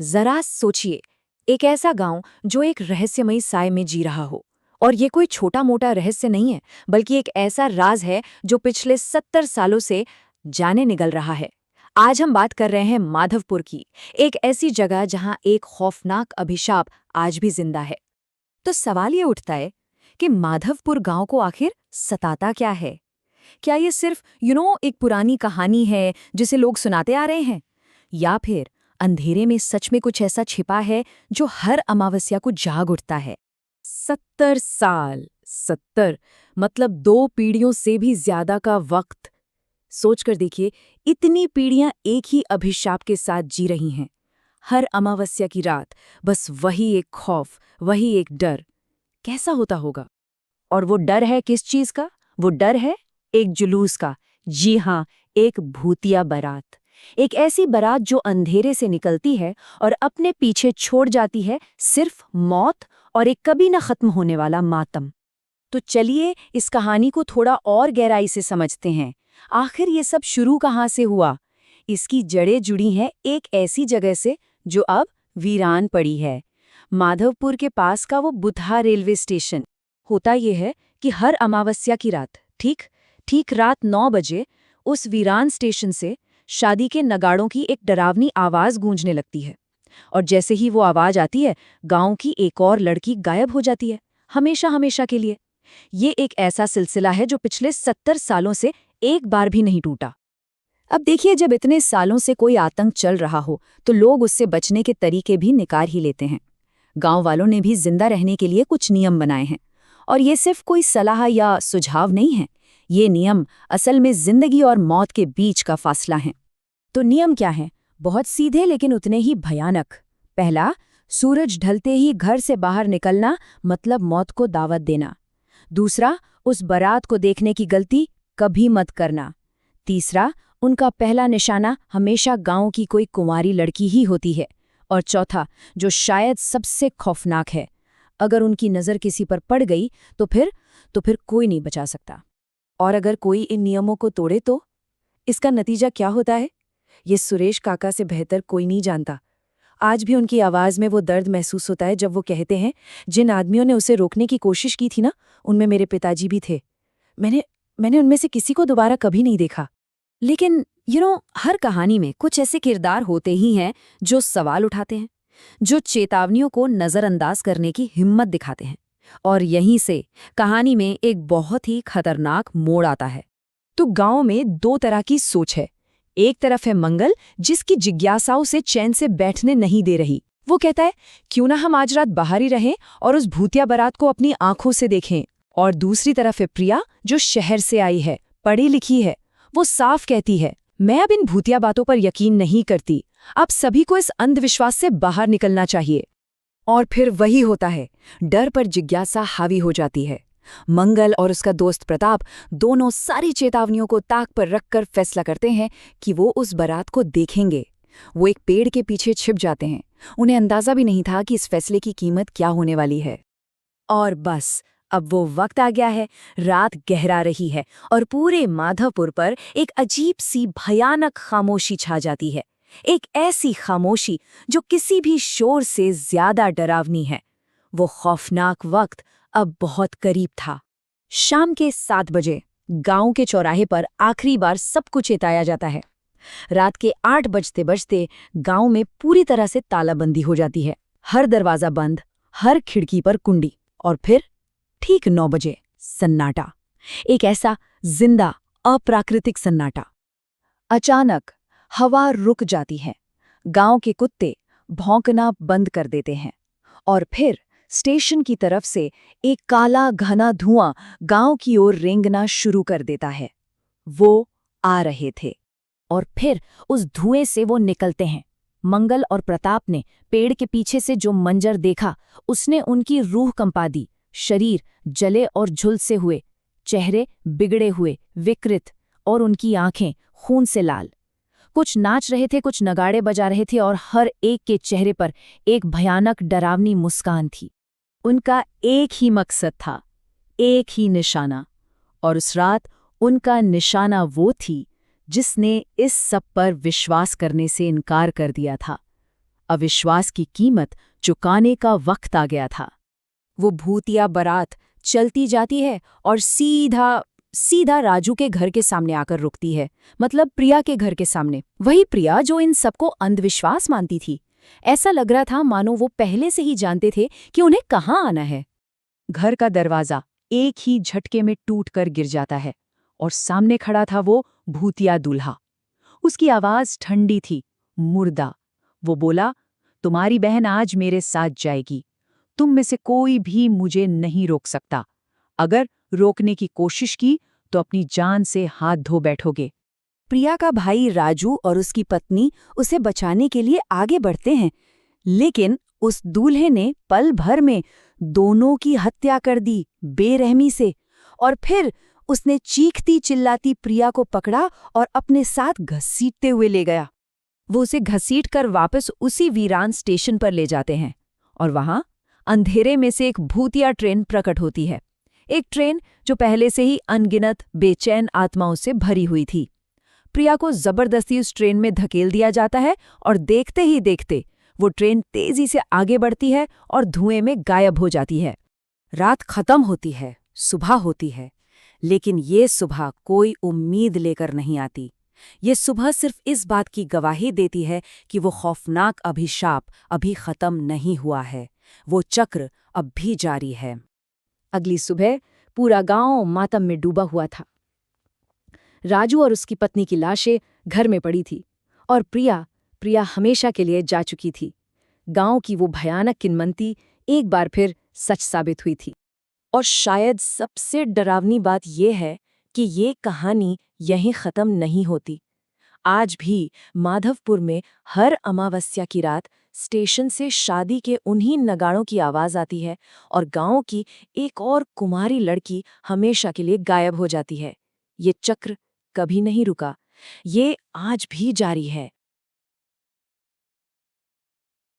जरा सोचिए, एक ऐसा गांव जो एक रहस्यमयी साय में जी रहा हो। और ये कोई छोटा मोटा रहस्य नहीं है, बल्कि एक ऐसा राज है जो पिछले 70 सालों से जाने निगल रहा है। आज हम बात कर रहे हैं माधवपुर की, एक ऐसी जगह जहां एक खौफनाक अभिशाप आज भी जिंदा है। तो सवाल ये उठता है कि माधवपुर गांव को आखिर सताता क्या है? क्या ये सिर्फ एक पुरानी कहानी है जिसे लोग सुनाते आ रहे हैं, या फिर अंधेरे में सच में कुछ ऐसा छिपा है जो हर अमावस्या को जाग उठता है? 70 साल, 70 मतलब 2 पीढ़ियों से भी ज्यादा का वक्त। सोचकर देखिए, इतनी पीढ़ियां एक ही अभिशाप के साथ जी रही हैं। हर अमावस्या की रात बस वही एक खौफ, वही एक डर। कैसा होता होगा? और वो डर है किस चीज का? वो डर है एक जुलूस का। जी हाँ, एक भूतिया बारात। एक ऐसी बारात जो अंधेरे से निकलती है और अपने पीछे छोड़ जाती है सिर्फ मौत और एक कभी न खत्म होने वाला मातम। तो चलिए इस कहानी को थोड़ा और गहराई से समझते हैं। आखिर ये सब शुरू कहाँ से हुआ? इसकी जड़ें जुड़ी हैं एक ऐसी जगह से जो अब वीरान पड़ी है। माधवपुर के पास का वो बुधा रेलवे स्टेशन। होता ये है कि हर अमावस्या की रात ठीक रात 9 बजे उस वीरान स्टेशन से शादी के नगाड़ों की एक डरावनी आवाज गूंजने लगती है। और जैसे ही वो आवाज आती है, गांव की एक और लड़की गायब हो जाती है, हमेशा हमेशा के लिए। ये एक ऐसा सिलसिला है जो पिछले 70 सालों से एक बार भी नहीं टूटा। अब देखिए, जब इतने सालों से कोई आतंक चल रहा हो तो लोग उससे बचने के तरीके भी निकाल ही लेते हैं। गांव वालों ने भी जिंदा रहने के लिए कुछ नियम बनाए हैं। और ये सिर्फ कोई सलाह या सुझाव नहीं है, ये नियम असल में जिंदगी और मौत के बीच का फासला है। तो नियम क्या है? बहुत सीधे लेकिन उतने ही भयानक। पहला, सूरज ढलते ही घर से बाहर निकलना मतलब मौत को दावत देना। दूसरा, उस बारात को देखने की गलती कभी मत करना। तीसरा, उनका पहला निशाना हमेशा गांव की कोई कुंवारी लड़की ही होती है। और चौथा, जो शायद सबसे खौफनाक है, अगर उनकी नज़र किसी पर पड़ गई तो फिर कोई नहीं बचा सकता। और अगर कोई इन नियमों को तोड़े तो इसका नतीजा क्या होता है, ये सुरेश काका से बेहतर कोई नहीं जानता। आज भी उनकी आवाज़ में वो दर्द महसूस होता है जब वो कहते हैं, जिन आदमियों ने उसे रोकने की कोशिश की थी ना, उनमें मेरे पिताजी भी थे। मैंने उनमें से किसी को दोबारा कभी नहीं देखा। लेकिन हर कहानी में कुछ ऐसे किरदार होते ही हैं जो सवाल उठाते हैं, जो चेतावनियों को नज़रअंदाज करने की हिम्मत दिखाते हैं। और यहीं से कहानी में एक बहुत ही खतरनाक मोड़ आता है। तो गांव में 2 तरह की सोच है। एक तरफ है मंगल, जिसकी जिज्ञासाओं से चैन से बैठने नहीं दे रही। वो कहता है, क्यों ना हम आज रात बाहर ही रहें और उस भूतिया बारात को अपनी आंखों से देखें। और दूसरी तरफ है प्रिया, जो शहर से आई है, पढ़ी लिखी है। वो साफ कहती है, मैं अब इन भूतिया बातों पर यकीन नहीं करती। अब सभी को इस अंधविश्वास से बाहर निकलना चाहिए। और फिर वही होता है, डर पर जिज्ञासा हावी हो जाती है। मंगल और उसका दोस्त प्रताप दोनों सारी चेतावनियों को ताक पर रखकर फैसला करते हैं कि वो उस बारात को देखेंगे। वो एक पेड़ के पीछे छिप जाते हैं। उन्हें अंदाजा भी नहीं था कि इस फैसले की कीमत क्या होने वाली है। और बस अब वो वक्त आ गया है। रात गहरा रही है और पूरे माधवपुर पर एक अजीब सी भयानक खामोशी छा जाती है। एक ऐसी खामोशी जो किसी भी शोर से ज्यादा डरावनी है। वो खौफनाक वक्त अब बहुत करीब था। शाम के 7 बजे गांव के चौराहे पर आखिरी बार सबको चेताया जाता है। रात के 8 बजते बजते गांव में पूरी तरह से तालाबंदी हो जाती है। हर दरवाजा बंद, हर खिड़की पर कुंडी। और फिर ठीक 9 बजे सन्नाटा, एक ऐसा जिंदा अप्राकृतिक सन्नाटा। अचानक हवा रुक जाती है, गांव के कुत्ते भौंकना बंद कर देते हैं और फिर स्टेशन की तरफ से एक काला घना धुआं गांव की ओर रेंगना शुरू कर देता है। वो आ रहे थे और फिर उस धुएं से वो निकलते हैं। मंगल और प्रताप ने पेड़ के पीछे से जो मंजर देखा, उसने उनकी रूह कंपा दी। शरीर जले और झुलसे हुए, चेहरे बिगड़े हुए, विकृत, और उनकी आंखें खून से लाल। कुछ नाच रहे थे, कुछ नगाड़े बजा रहे थे और हर एक के चेहरे पर एक भयानक डरावनी मुस्कान थी। उनका एक ही मकसद था, एक ही निशाना। और उस रात उनका निशाना वो थी जिसने इस सब पर विश्वास करने से इनकार कर दिया था। अविश्वास की कीमत चुकाने का वक्त आ गया था। वो भूतिया बारात चलती जाती है और सीधा सीधा राजू के घर के सामने आकर रुकती है, मतलब प्रिया के घर के सामने। वही प्रिया जो इन सबको अंधविश्वास मानती थी। ऐसा लग रहा था मानो वो पहले से ही जानते थे कि उन्हें कहाँ आना है। घर का दरवाजा एक ही झटके में टूट कर गिर जाता है और सामने खड़ा था वो भूतिया दूल्हा। उसकी आवाज ठंडी थी, मुर्दा। वो बोला, तुम्हारी बहन आज मेरे साथ जाएगी। तुम में से कोई भी मुझे नहीं रोक सकता। अगर रोकने की कोशिश की तो अपनी जान से हाथ धो बैठोगे। प्रिया का भाई राजू और उसकी पत्नी उसे बचाने के लिए आगे बढ़ते हैं, लेकिन उस दूल्हे ने पल भर में दोनों की हत्या कर दी, बेरहमी से। और फिर उसने चीखती चिल्लाती प्रिया को पकड़ा और अपने साथ घसीटते हुए ले गया। वो उसे घसीटकर वापस उसी वीरान स्टेशन पर ले जाते हैं और वहां अंधेरे में से एक भूतिया ट्रेन प्रकट होती है। एक ट्रेन जो पहले से ही अनगिनत बेचैन आत्माओं से भरी हुई थी। प्रिया को जबरदस्ती उस ट्रेन में धकेल दिया जाता है और देखते ही देखते वो ट्रेन तेजी से आगे बढ़ती है और धुएं में गायब हो जाती है। रात खत्म होती है, सुबह होती है, लेकिन ये सुबह कोई उम्मीद लेकर नहीं आती। ये सुबह सिर्फ इस बात की गवाही देती है कि वो खौफनाक अभिशाप अभी खत्म नहीं हुआ है, वो चक्र अब भी जारी है। अगली सुबह पूरा गांव मातम में डूबा हुआ था। राजू और उसकी पत्नी की लाशें घर में पड़ी थी और प्रिया हमेशा के लिए जा चुकी थी। गांव की वो भयानक किन्वंती एक बार फिर सच साबित हुई थी। और शायद सबसे डरावनी बात यह है कि ये कहानी यहीं खत्म नहीं होती। आज भी माधवपुर में हर अमावस्या की रात स्टेशन से शादी के उन्हीं नगाड़ों की आवाज आती है और गांव की एक और कुमारी लड़की हमेशा के लिए गायब हो जाती है। ये चक्र कभी नहीं रुका, ये आज भी जारी है।